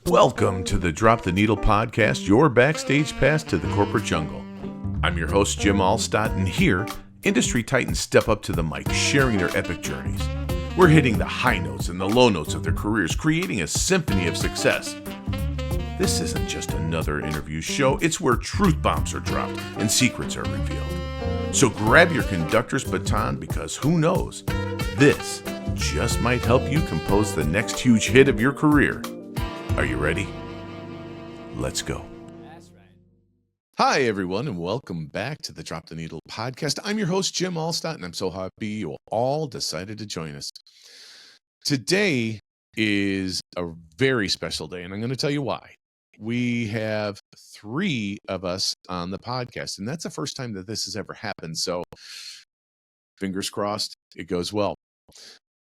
Welcome to the Drop the Needle podcast, your backstage pass to the corporate jungle. I'm your host, Jim Allstott, and here, industry titans step up to the mic, sharing their epic journeys. We're hitting the high notes and the low notes of their careers, creating a symphony of success. This isn't just another interview show, it's where truth bombs are dropped and secrets are revealed. So grab your conductor's baton because who knows, this just might help you compose the next huge hit of your career. Are you ready? Let's go. Hi, everyone, and welcome back to the Drop the Needle podcast. I'm your host, Jim Allstott, and I'm so happy you all decided to join us. Today is a very special day, and I'm going to tell you why. We have 3 of us on the podcast, and that's the first time that this has ever happened, so fingers crossed it goes well.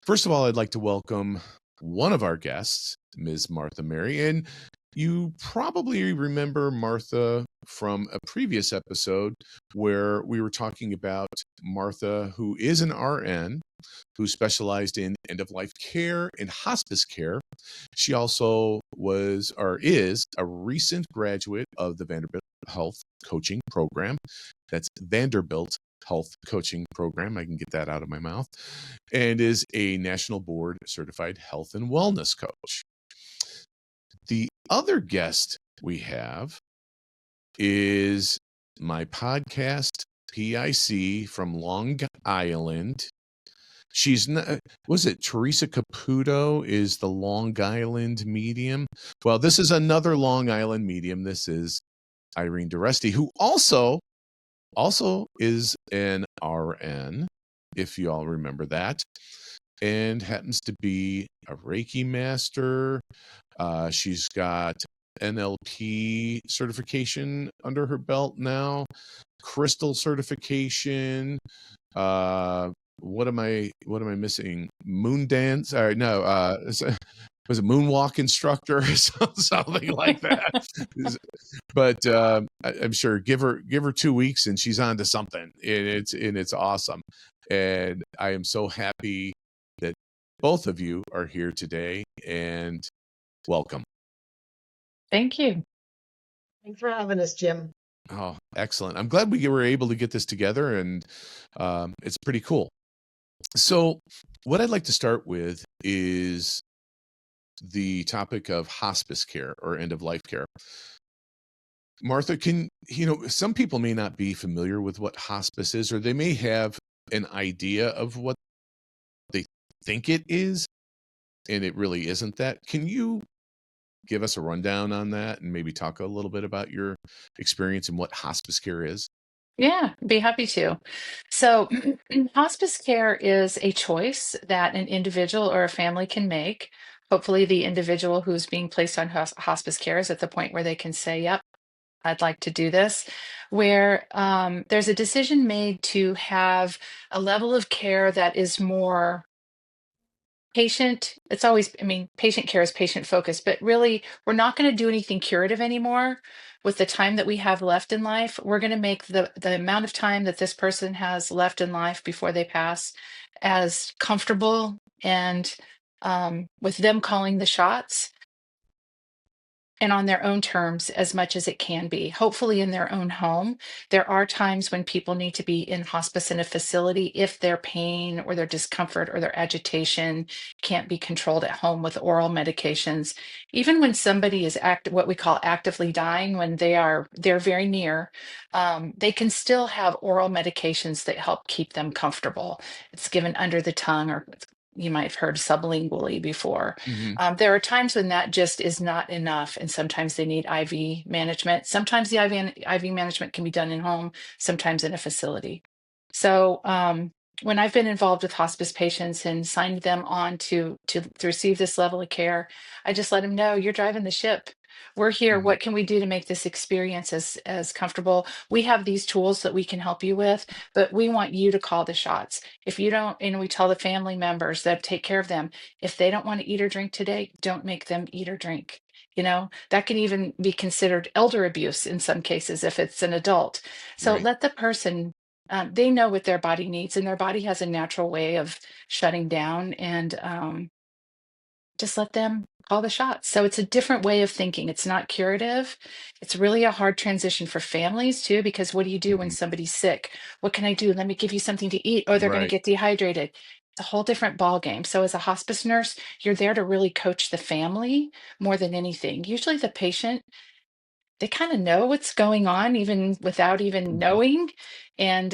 First of all, I'd like to welcome one of our guests, Ms. Martha Mary, and you probably remember Martha from a previous episode where we were talking about Martha, who is an RN, who specialized in end-of-life care and hospice care. She also was or is a recent graduate of the Vanderbilt Health Coaching Program. That's Vanderbilt Health Coaching Program. I can get that out of my mouth. And is a national board certified health and wellness coach. The other guest we have is my podcast PIC from Long Island. She's not, was it Teresa Caputo is the Long Island medium? Well, this is another Long Island medium. This is Irene Doreste, who also is an RN, if you all remember that, and happens to be a Reiki master. She's got NLP certification under her belt now, crystal certification. What am I missing? Moon dance? No, was a moonwalk instructor or something like that. But I'm sure give her 2 weeks and she's on to something. And it's awesome. And I am so happy that both of you are here today, and welcome. Thank you. Thanks for having us, Jim. Oh, excellent. I'm glad we were able to get this together, and it's pretty cool. So what I'd like to start with is the topic of hospice care or end-of-life care. Martha, some people may not be familiar with what hospice is, or they may have an idea of what they think it is, and it really isn't that. Can you give us a rundown on that and maybe talk a little bit about your experience and what hospice care is? Yeah, be happy to. So, hospice care is a choice that an individual or a family can make. Hopefully, the individual who's being placed on hospice care is at the point where they can say, "Yep, I'd like to do this," where there's a decision made to have a level of care that is more patient. It's always, patient care is patient focused, but really, we're not going to do anything curative anymore. With the time that we have left in life, we're going to make the amount of time that this person has left in life before they pass as comfortable and with them calling the shots and on their own terms as much as it can be, hopefully in their own home. There are times when people need to be in hospice in a facility if their pain or their discomfort or their agitation can't be controlled at home with oral medications. Even when somebody is what we call actively dying, when they're very near, they can still have oral medications that help keep them comfortable. It's given under the tongue, or you might have heard sublingually before. Mm-hmm. There are times when that just is not enough, and sometimes they need IV management. Sometimes the IV management can be done in home, sometimes in a facility. So when I've been involved with hospice patients and signed them on to receive this level of care, I just let them know, you're driving the ship. We're here. Mm-hmm. What can we do to make this experience as comfortable? We have these tools that we can help you with, but we want you to call the shots. If you don't, and we tell the family members that take care of them, if they don't want to eat or drink today, don't make them eat or drink. That can even be considered elder abuse in some cases if it's an adult. So Right. let the person, they know what their body needs, and their body has a natural way of shutting down and just let them call the shots. So it's a different way of thinking. It's not curative. It's really a hard transition for families too, because what do you do when Mhm. somebody's sick? What can I do? Let me give you something to eat. Oh, they're going to Right. get dehydrated. It's a whole different ball game. So as a hospice nurse, you're there to really coach the family more than anything. Usually the patient, they kind of know what's going on even without even Mhm. knowing, and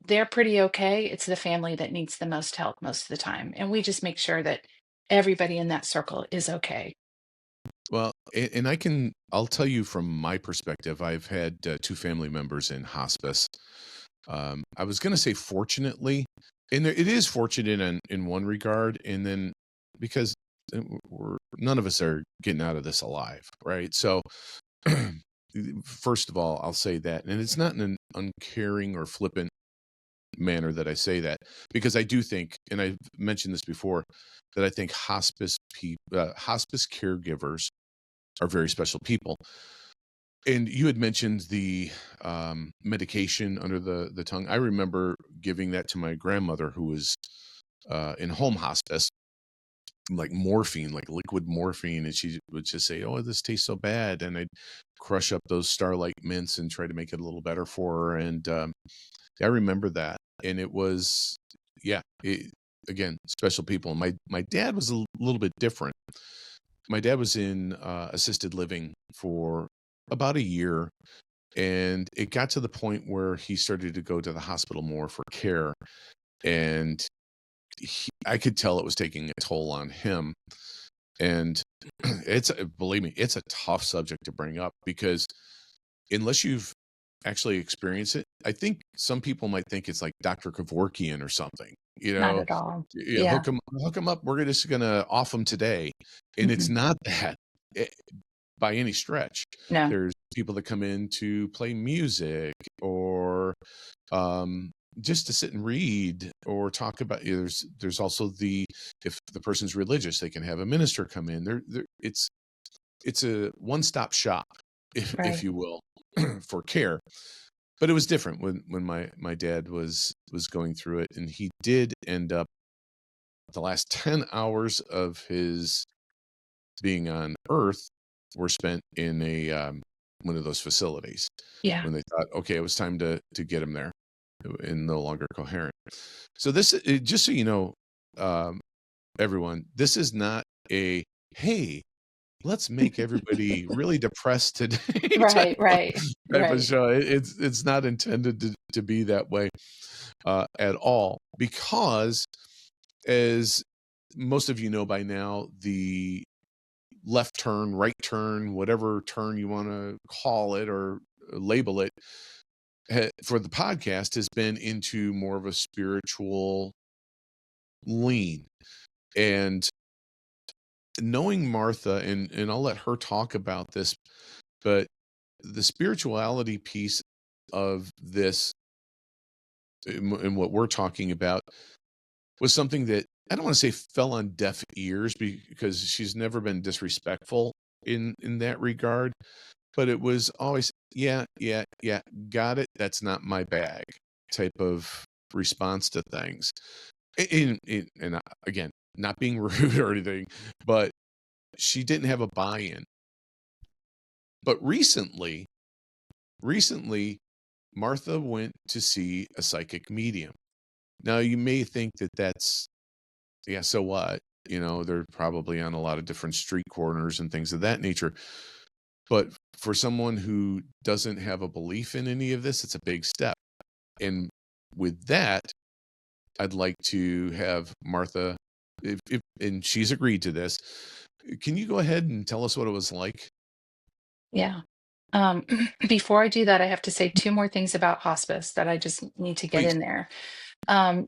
they're pretty okay. It's the family that needs the most help most of the time, and we just make sure that everybody in that circle is okay. Well, and I'll tell you from my perspective, I've had two family members in hospice. I was going to say fortunately, and it is fortunate in one regard, and then because none of us are getting out of this alive, right? So, first of all, I'll say that, and it's not in an uncaring or flippant manner that I say that, because I do think, and I've mentioned this before, that I think hospice caregivers are very special people. And you had mentioned the medication under the tongue. I remember giving that to my grandmother who was in home hospice, like morphine, like liquid morphine, and she would just say, "Oh, this tastes so bad," and I'd crush up those Starlight mints and try to make it a little better for her. And I remember that, and it was, yeah, again, special people. My dad was a little bit different. My dad was in assisted living for about a year, and it got to the point where he started to go to the hospital more for care, and I could tell it was taking a toll on him. And it's, believe me, it's a tough subject to bring up, because unless you've actually experienced it, I think some people might think it's like Dr. Kevorkian or something, Not at all. Yeah. hook 'em up. We're just gonna off them today. And it's Mhm. not that, eh, by any stretch. No. There's people that come in to play music, or just to sit and read or talk about. There's also if the person's religious, they can have a minister come in. It's a one-stop shop, if Right. you will, for care. But it was different when my dad was going through it, and he did end up, the last 10 hours of his being on Earth were spent in a one of those facilities, Yeah. when they thought, okay, it was time to get him there, and no longer coherent. So just so you know, um, everyone, this is not a, hey, let's make everybody really depressed today Right. Right. type of Right. show. It's not intended to be that way at all, because, as most of you know by now, the left turn, right turn, whatever turn you want to call it or label it, for the podcast, has been into more of a spiritual lean. And knowing Martha, and I'll let her talk about this, but the spirituality piece of this, and what we're talking about, was something that I don't want to say fell on deaf ears, because she's never been disrespectful in that regard, but it was always, yeah, yeah, yeah, got it. That's not my bag type of response to things. And again, not being rude or anything, but she didn't have a buy-in. But recently, Martha went to see a psychic medium. Now, you may think that that's, yeah, so what? They're probably on a lot of different street corners and things of that nature. But for someone who doesn't have a belief in any of this, it's a big step. And with that, I'd like to have Martha, and she's agreed to this. Can you go ahead and tell us what it was like? Yeah. Um, Before I do that, I have to say two more things about hospice that I just need to get Please. in there.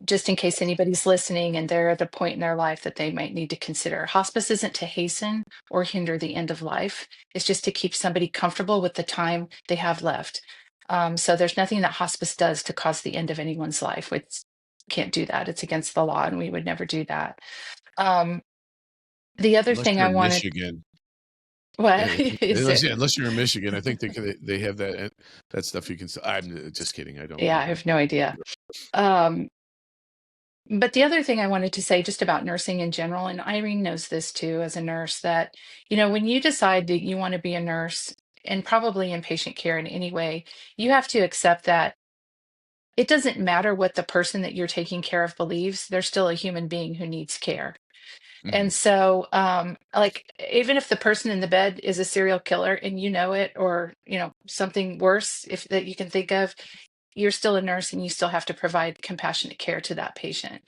Just in case anybody's listening and they're at a point in their life that they might need to consider. Hospice isn't to hasten or hinder the end of life. It's just to keep somebody comfortable with the time they have left. So there's nothing that hospice does to cause the end of anyone's life. We can't do that. It's against the law, and we would never do that. Um, the other Unless thing you're I in wanted, Michigan. what I think, is unless, it? yeah, unless you're in Michigan, I think they have that stuff you can. I'm just kidding. I don't Yeah, know I that. have no idea. Um, But the other thing I wanted to say just about nursing in general, and Irene knows this too as a nurse, that, when you decide that you want to be a nurse and probably in patient care in any way, you have to accept that it doesn't matter what the person that you're taking care of believes, they're still a human being who needs care. Hmm. And so, like, even if the person in the bed is a serial killer and you know it, or, something worse, if that you can think of, you're still a nurse and you still have to provide compassionate care to that patient.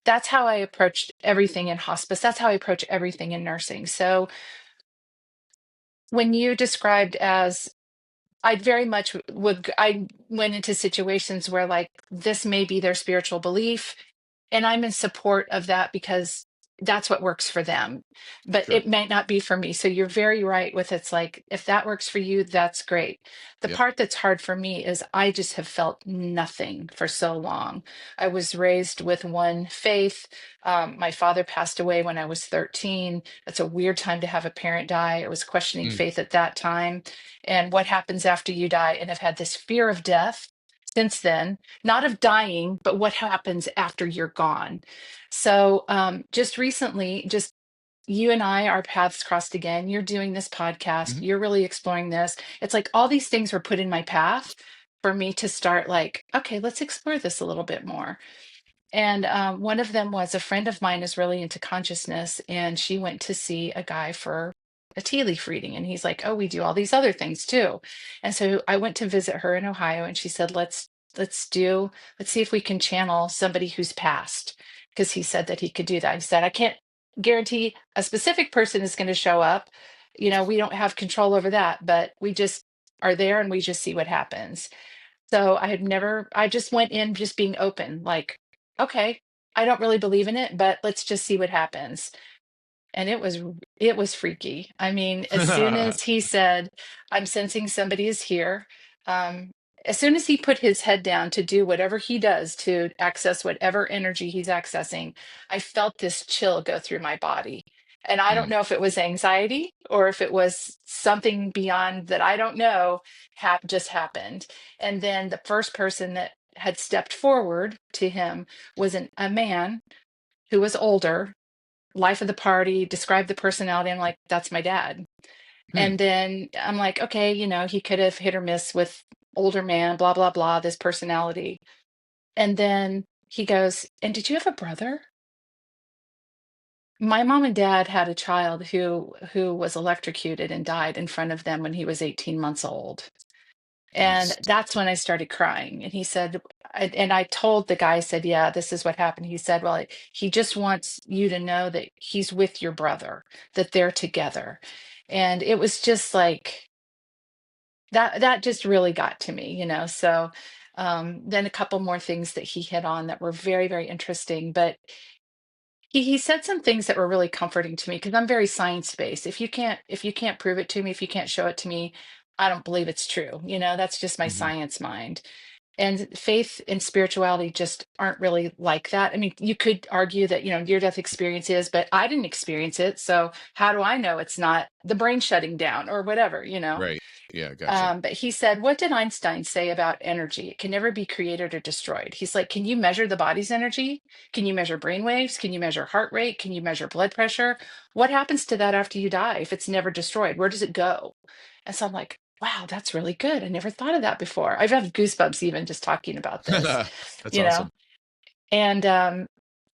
That's how I approached everything in hospice. That's how I approach everything in nursing. So when you described as I very much I went into situations where, like, this may be their spiritual belief, and I'm in support of that because that's what works for them, but Sure. it might not be for me. So you're very right with, it's like, if that works for you, that's great. The Yep. part that's hard for me is I just have felt nothing for so long. I was raised with one faith. My father passed away when I was 13. That's a weird time to have a parent die. I was questioning Mm. faith at that time and what happens after you die, and have had this fear of death since then, not of dying, but what happens after you're gone. So just recently, just you and I, our paths crossed again. You're doing this podcast, Mhm. you're really exploring this. It's like all these things were put in my path for me to start, like, okay, let's explore this a little bit more. And one of them was, a friend of mine is really into consciousness, and she went to see a guy for a tea leaf reading. And he's like, "Oh, we do all these other things too." And so I went to visit her in Ohio, and she said, let's see if we can channel somebody who's passed," because he said that he could do that. He said, "I can't guarantee a specific person is going to show up. We don't have control over that, but we just are there and we just see what happens." So I just went in just being open, like, okay, I don't really believe in it, but let's just see what happens. And it was freaky. I mean, as soon as he said, "I'm sensing somebody is here," um, as soon as he put his head down to do whatever he does to access whatever energy he's accessing, I felt this chill go through my body. And I don't Mm. know if it was anxiety or if it was something beyond that, I don't know, just happened. And then the first person that had stepped forward to him was a man who was older, life of the party, described the personality. I'm like, "That's my dad." Hmm. And then I'm like, okay, he could have hit or miss with older man, blah, blah, blah, this personality. And then he goes, "And did you have a brother?" My mom and dad had a child who was electrocuted and died in front of them when he was 18 months old. And Jeez. that's when I started crying. And he said, and I told the guy, I said, "Yeah, this is what happened." He said, "Well, he just wants you to know that he's with your brother, that they're together." And it was just like that just really got to me, So then a couple more things that he hit on that were very, very interesting. But he said some things that were really comforting to me because I'm very science based. If you can't prove it to me, if you can't show it to me, I don't believe it's true. That's just my Hmm. science mind. And faith and spirituality just aren't really like that. I mean, you could argue that, near death experience is, but I didn't experience it. So how do I know it's not the brain shutting down or whatever? Right. Yeah, gotcha. But he said, "What did Einstein say about energy? It can never be created or destroyed." He's like, "Can you measure the body's energy? Can you measure brain waves? Can you measure heart rate? Can you measure blood pressure? What happens to that after you die if it's never destroyed? Where does it go?" And so I'm like, wow, that's really good. I never thought of that before. I've had goosebumps even just talking about this, That's you know? awesome. And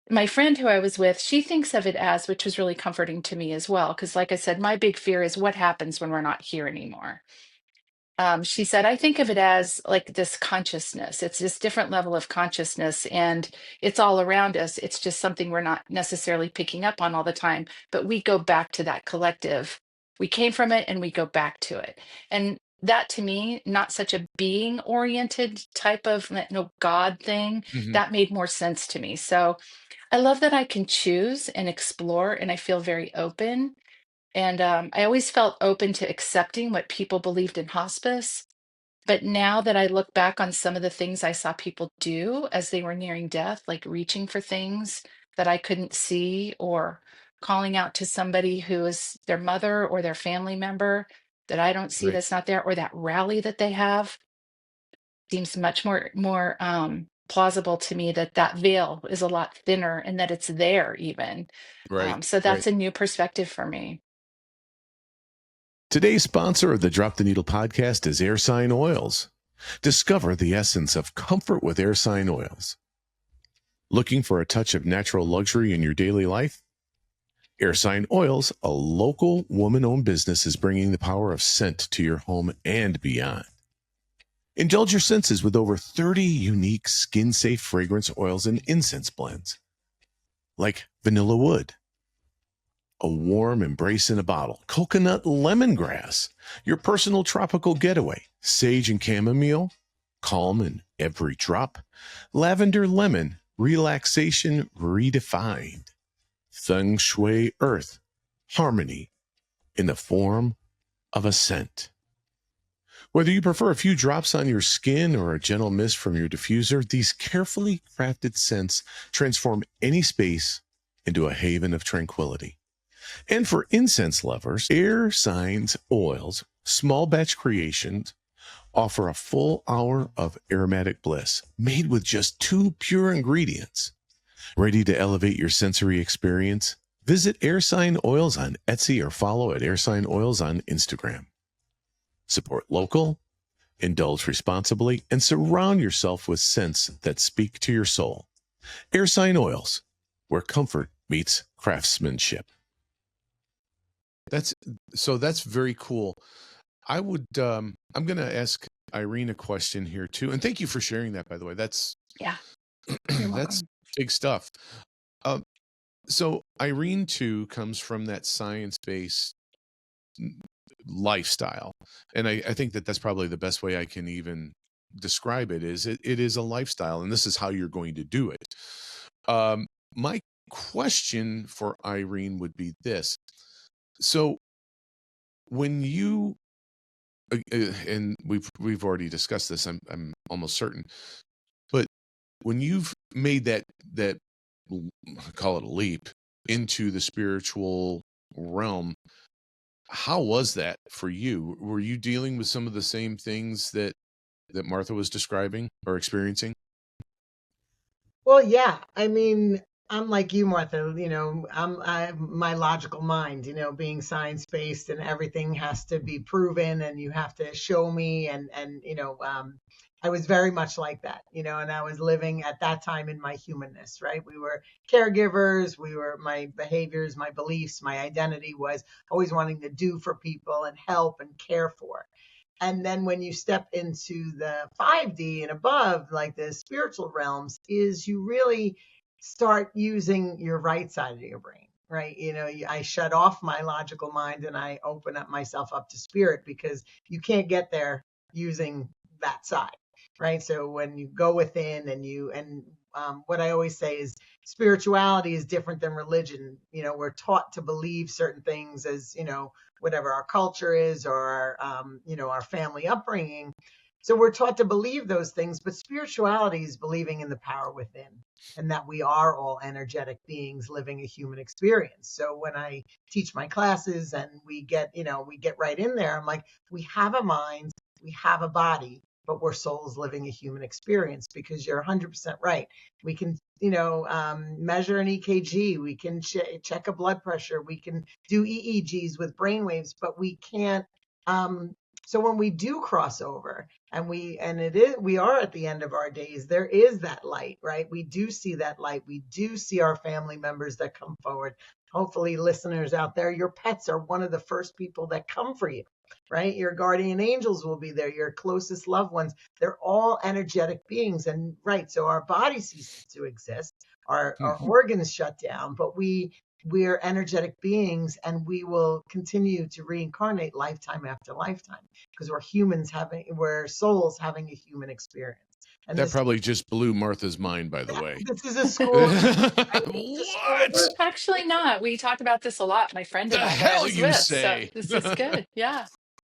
my friend who I was with, she thinks of it as, which was really comforting to me as well. Because, like I said, my big fear is what happens when we're not here anymore. She said, "I think of it as like this consciousness. It's this different level of consciousness, and it's all around us. It's just something we're not necessarily picking up on all the time, but we go back to that collective. We came from it and we go back to it." And that to me, not such a being oriented type of God thing, Hmm. that made more sense to me. So I love that I can choose and explore, and I feel very open. And I always felt open to accepting what people believed in hospice. But now that I look back on some of the things I saw people do as they were nearing death, like reaching for things that I couldn't see, or calling out to somebody who is their mother or their family member that I don't see, Right. that's not there, or that rally that they have, seems much more, plausible to me that that veil is a lot thinner and that it's there even. Right, So right. that's a new perspective for me. Today's sponsor of the Drop the Needle podcast is Air Sign Oils. Discover the essence of comfort with Air Sign Oils. Looking for a touch of natural luxury in your daily life? Air Sign Oils, a local woman-owned business, is bringing the power of scent to your home and beyond. Indulge your senses with over 30 unique skin-safe fragrance oils and incense blends, like vanilla wood, a warm embrace in a bottle, coconut lemongrass, your personal tropical getaway, sage and chamomile, calm in every drop, lavender lemon, relaxation redefined, feng shui earth, harmony in the form of a scent. Whether you prefer a few drops on your skin or a gentle mist from your diffuser, these carefully crafted scents transform any space into a haven of tranquility. And for incense lovers, Air Signs Oils, small batch creations, offer a full hour of aromatic bliss made with just 2 pure ingredients. Ready to elevate your sensory experience? Visit Air Sign Oils on Etsy or follow at Air Sign Oils on Instagram. Support local, indulge responsibly, and surround yourself with scents that speak to your soul. Air Sign Oils, where comfort meets craftsmanship. That's very cool. I would I'm going to ask Irene a question here too, and thank you for sharing that, by the way. That's Yeah, you're that's welcome. big stuff. So Irene too comes from that science-based lifestyle, and I think that that's probably the best way I can even describe it. Is it is a lifestyle, and this is how you're going to do it. My question for Irene would be this: so when you and we've already discussed this, I'm almost certain, but when you've made that call it a leap into the spiritual realm, how was that for you? Were you dealing with some of the same things that Martha was describing or experiencing? Well, yeah. I mean, I'm like you, Martha. My logical mind. Being science based and everything has to be proven, and you have to show me, and I was very much like that. And I was living at that time in my humanness, right? We were caregivers. My behaviors, my beliefs, my identity was always wanting to do for people and help and care for. And then when you step into the 5D and above, like the spiritual realms, is you really start using your right side of your brain, right? I shut off my logical mind and I open up myself up to spirit, because you can't get there using that side, right? So when you go within and what I always say is spirituality is different than religion. We're taught to believe certain things as, whatever our culture is, or our family upbringing. So we're taught to believe those things, but spirituality is believing in the power within, and that we are all energetic beings living a human experience. So when I teach my classes and we get right in there, I'm like, we have a mind, we have a body, but we're souls living a human experience, because you're 100% right. We can, measure an EKG, we can check a blood pressure, we can do EEGs with brainwaves, but we can't. So when we do cross over and we are at the end of our days, there is that light, right? We do see that light. We do see our family members that come forward. Hopefully, listeners out there, your pets are one of the first people that come for you, right? Your guardian angels will be there, your closest loved ones. They're all energetic beings. And right, so our body ceases to exist, our organs shut down, but we're energetic beings, and we will continue to reincarnate lifetime after lifetime, because we're souls having a human experience. And that probably just blew Martha's mind, by the way. This is a school. What? Actually, not. We talk about this a lot, my friend The and I, that I hell was you with. say? So this is good. Yeah.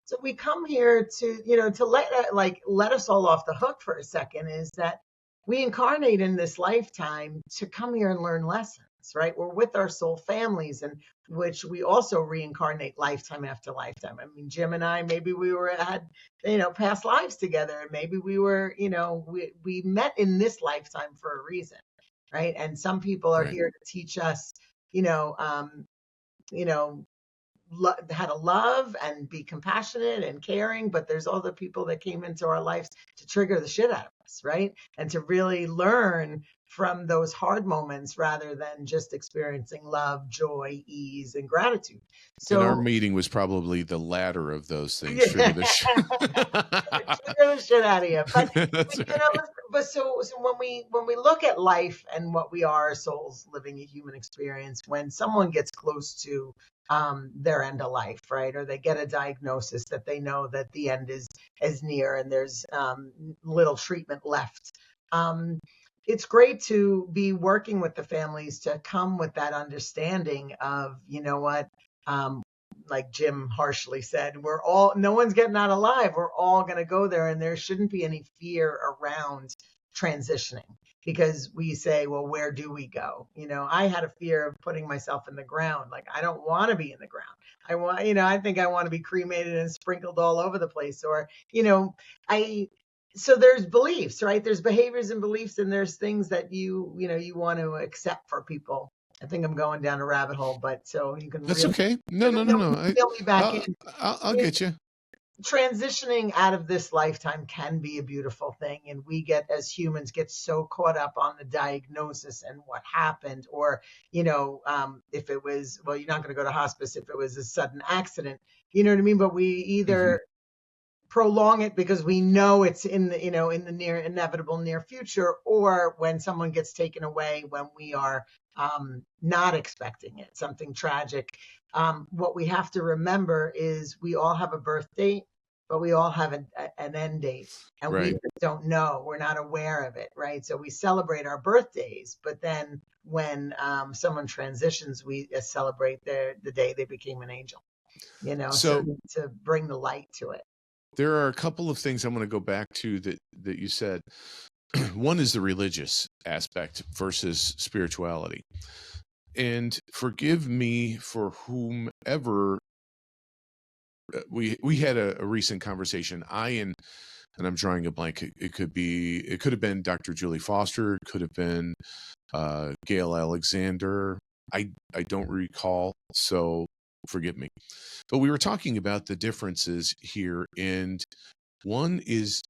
So we come here to let us all off the hook for a second, is that we incarnate in this lifetime to come here and learn lessons, right? We're with our soul families, and which we also reincarnate lifetime after lifetime. I mean, Jim and I, maybe we had, past lives together, and maybe we were, we met in this lifetime for a reason, right? And some people are Right. here to teach us, you know, you know, how to love and be compassionate and caring, but there's other people that came into our lives to trigger the shit out of us, right? And to really learn from those hard moments rather than just experiencing love, joy, ease, and gratitude. And our So meeting was probably the latter of those things. yeah, Trigger the shit. trigger the shit out of you. But That's you right. know, but so when we look at life and what we are, souls living a human experience, when someone gets close to their end of life, right, or they get a diagnosis that they know that the end is near and there's little treatment left. It's great to be working with the families to come with that understanding of, you know what, like Jim harshly said, no one's getting out alive. We're all going to go there, and there shouldn't be any fear around transitioning, because we say, well, where do we go? I had a fear of putting myself in the ground. Like, I don't want to be in the ground. I think I want to be cremated and sprinkled all over the place. Or, I, so there's beliefs, right? There's behaviors and beliefs, and there's things that you want to accept for people. I think I'm going down a rabbit hole, but so you can That's really okay. No. reel me back in. I'll get you. Transitioning out of this lifetime can be a beautiful thing, and we as humans get so caught up on the diagnosis and what happened, or if it was, well, you're not going to go to hospice if it was a sudden accident, you know what I mean? But we either prolong it because we know it's in the in the near inevitable near future, or when someone gets taken away when we are not expecting it, something tragic. What we have to remember is we all have a birth date, but we all have an end date, and we Right. don't know, we're not aware of it, right? So we celebrate our birthdays, but then when someone transitions, we celebrate the day they became an angel, So to bring the light to it. there are a couple of things I'm going to go back to that you said. One is the religious aspect versus spirituality. And forgive me for whomever we had a recent conversation. And I'm drawing a blank. It could have been Dr. Julie Foster. It could have been Gail Alexander. I don't recall, so forgive me. But we were talking about the differences here, and one is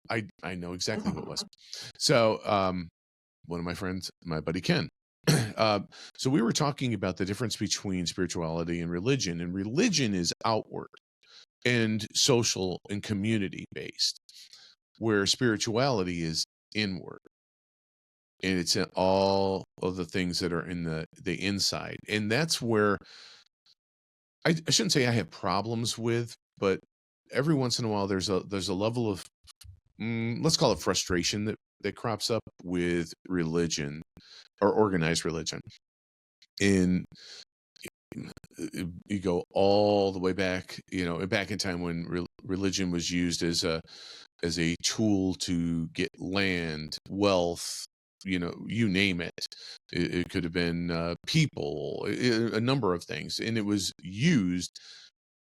I know exactly who it was. So one of my friends, my buddy Ken. So we were talking about the difference between spirituality and religion is outward and social and community based, where spirituality is inward, and it's in all of the things that are in the inside. And that's where I shouldn't say I have problems with, but every once in a while there's a level of let's call it frustration that crops up with religion or organized religion. And you go all the way back, back in time when religion was used as a tool to get land, wealth, you name it. It could have been people, a number of things, and it was used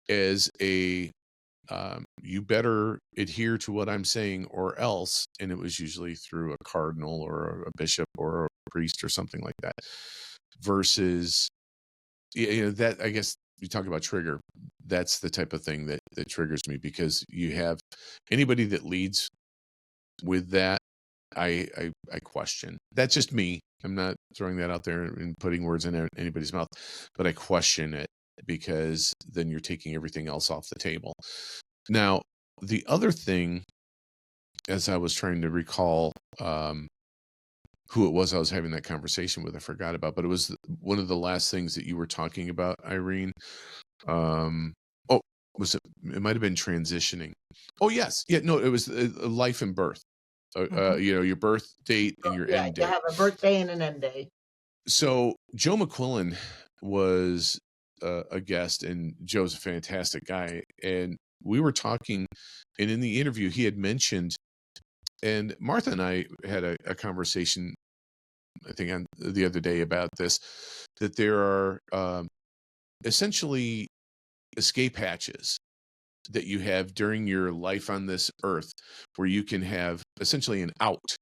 as a you better adhere to what I'm saying or else. And it was usually through a cardinal or a bishop or a priest or something like that. Versus, that, I guess you talk about trigger. That's the type of thing that triggers me, because you have anybody that leads with that. I question. That's just me. I'm not throwing that out there and putting words in anybody's mouth, but I question it, because then you're taking everything else off the table. Now, the other thing, as I was trying to recall who it was I was having that conversation with, I forgot about, but it was one of the last things that you were talking about, Irene. It might have been transitioning. Oh, yes. Yeah, no, it was life and birth. Your birth date and your end You date. have a birthday and an end day. So Joe McQuillan was a guest, and Joe's a fantastic guy. And we were talking, and in the interview he had mentioned, and Martha and I had a conversation I think on the other day about this, that there are essentially escape hatches that you have during your life on this earth, where you can have essentially an out,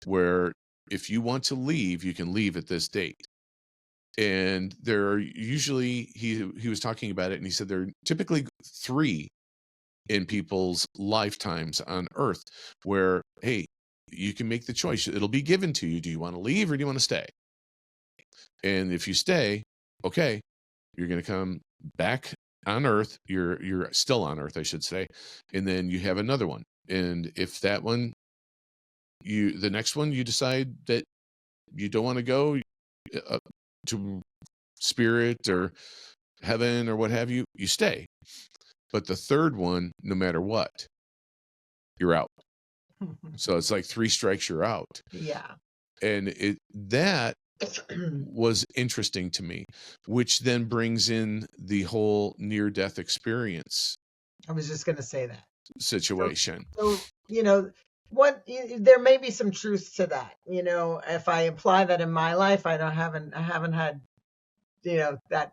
where if you want to leave, you can leave at this date. And there are usually, he was talking about it, and he said there are typically 3 in people's lifetimes on earth where, hey, you can make the choice. It'll be given to you. Do you want to leave or do you want to stay? And if you stay, okay, you're going to come back on earth. You're still on earth, I should say. And then you have another one. And if that one, the next one, you decide that you don't want to go to spirit or heaven or what have you, you stay. But the third one, no matter what, you're out. So it's like 3 strikes, you're out. Yeah. And that was interesting to me, which then brings in the whole near-death experience. I was just going to say that Situation. So, there may be some truth to that. If I imply that in my life, I haven't had, that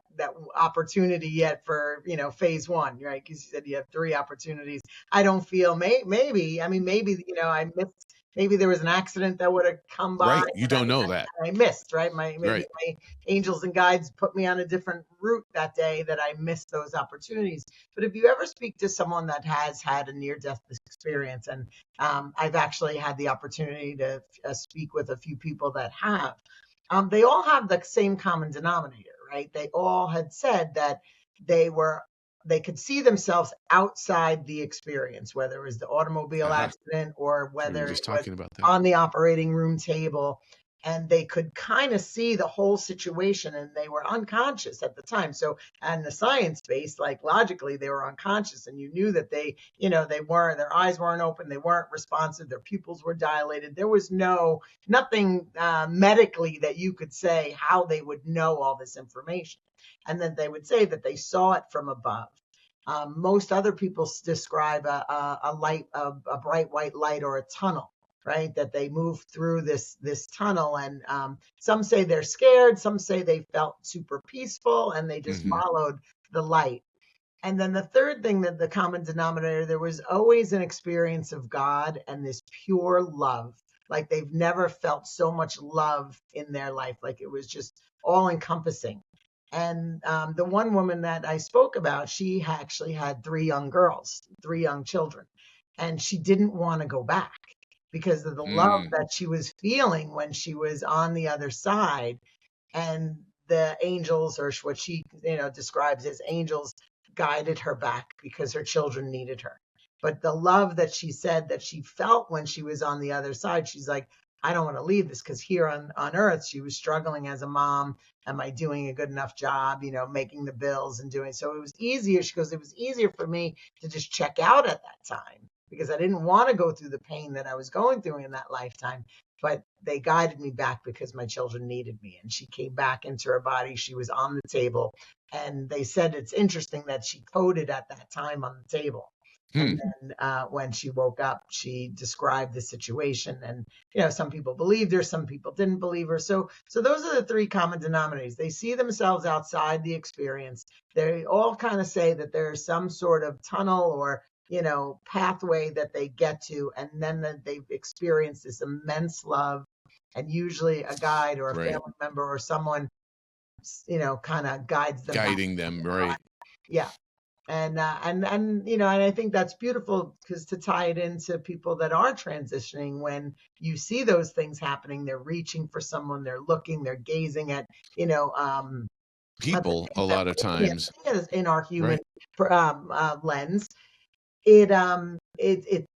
opportunity yet for, phase 1, right? Because you said you have 3 opportunities. I don't feel maybe, I missed, maybe there was an accident that would have come by. Right. You don't know that. I missed, right? My angels and guides put me on a different route that day that I missed those opportunities. But if you ever speak to someone that has had a near-death experience, and I've actually had the opportunity to speak with a few people that have, they all have the same common denominator, right? They all had said that they could see themselves outside the experience, whether it was the automobile accident or whether it was on the operating room table. And they could kind of see the whole situation, and they were unconscious at the time. So, and the science base, like logically, they were unconscious, and you knew that they weren't, their eyes weren't open, they weren't responsive, their pupils were dilated. There was nothing medically that you could say how they would know all this information. And then they would say that they saw it from above. Most other people describe a bright white light or a tunnel, right? That they move through this tunnel, and some say they're scared, some say they felt super peaceful, and they just followed the light. And then the third thing, that the common denominator, there was always an experience of God and this pure love. Like they've never felt so much love in their life. Like it was just all encompassing. And the one woman that I spoke about, she actually had 3 young children, and she didn't want to go back because of the love that she was feeling when she was on the other side. And the angels, or what she describes as angels, guided her back because her children needed her. But the love that she said that she felt when she was on the other side, she's like, I don't want to leave this, because here on earth, she was struggling as a mom. Am I doing a good enough job, making the bills and doing, so it was easier. She goes, it was easier for me to just check out at that time, because I didn't want to go through the pain that I was going through in that lifetime. But they guided me back because my children needed me. And she came back into her body. She was on the table. And they said it's interesting that she coded at that time on the table. And then when she woke up, she described the situation. And, some people believed her, some people didn't believe her. So those are the 3 common denominators. They see themselves outside the experience. They all kind of say that there's some sort of tunnel or pathway that they get to, and then that they've experienced this immense love, and usually a guide or a family member or someone, kind of guides them, guiding them, right? Yeah. And I think that's beautiful, because to tie it into people that are transitioning, when you see those things happening, they're reaching for someone, they're looking, they're gazing at, people a lot of times in our human lens. It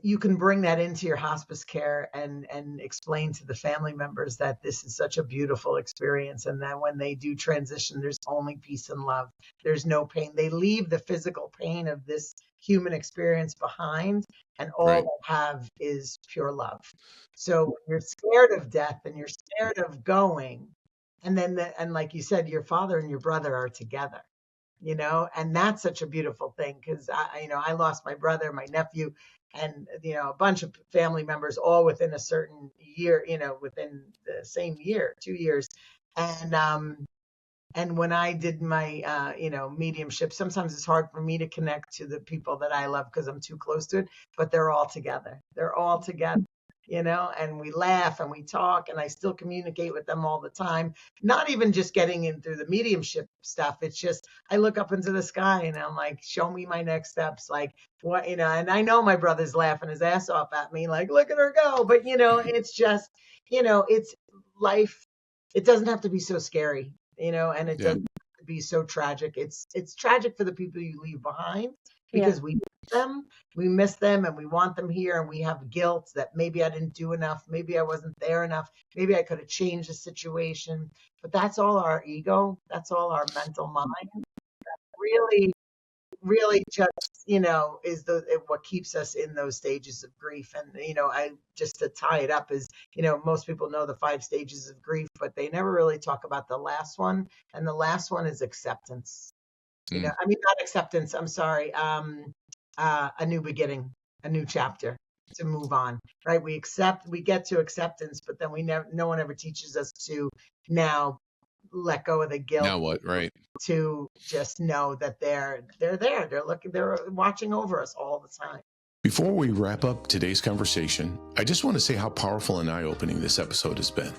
you can bring that into your hospice care and explain to the family members that this is such a beautiful experience, and that when they do transition, there's only peace and love. There's no pain. They leave the physical pain of this human experience behind, and all they have is pure love. So when you're scared of death and you're scared of going, and then and like you said, your father and your brother are together. and that's such a beautiful thing because I lost my brother, my nephew, and a bunch of family members all within a certain year, within the same year, 2 years. And when I did my mediumship, sometimes it's hard for me to connect to the people that I love because I'm too close to it, but they're all together. They're all together. And we laugh and we talk, and I still communicate with them all the time. Not even just getting in through the mediumship stuff. It's just, I look up into the sky and I'm like, show me my next steps. Like, what, and I know my brother's laughing his ass off at me, like, look at her go. But, it's just, it's life. It doesn't have to be so scary, and it doesn't have to be so tragic. It's tragic for the people you leave behind because we miss them and we want them here, and we have guilt that maybe I didn't do enough, maybe I wasn't there enough, maybe I could have changed the situation. But that's all our ego, that's all our mental mind. Really, really just, is what keeps us in those stages of grief. And, I just to tie it up is, most people know the 5 stages of grief, but they never really talk about the last one. And the last one is acceptance. Not acceptance. I'm sorry. A new beginning, a new chapter to move on, right? We get to acceptance, but then no one ever teaches us to now let go of the guilt. Now what, right? To just know that they're there. They're watching over us all the time. Before we wrap up today's conversation, I just want to say how powerful and eye-opening this episode has been.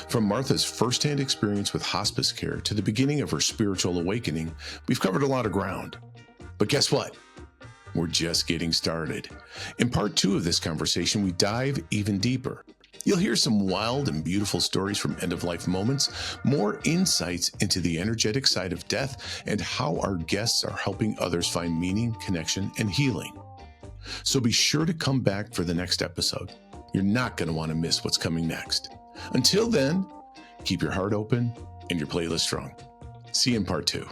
From Martha's firsthand experience with hospice care to the beginning of her spiritual awakening, we've covered a lot of ground. But guess what? We're just getting started. In part 2 of this conversation, we dive even deeper. You'll hear some wild and beautiful stories from end-of-life moments, more insights into the energetic side of death, and how our guests are helping others find meaning, connection, and healing. So be sure to come back for the next episode. You're not going to want to miss what's coming next. Until then, keep your heart open and your playlist strong. See you in part 2.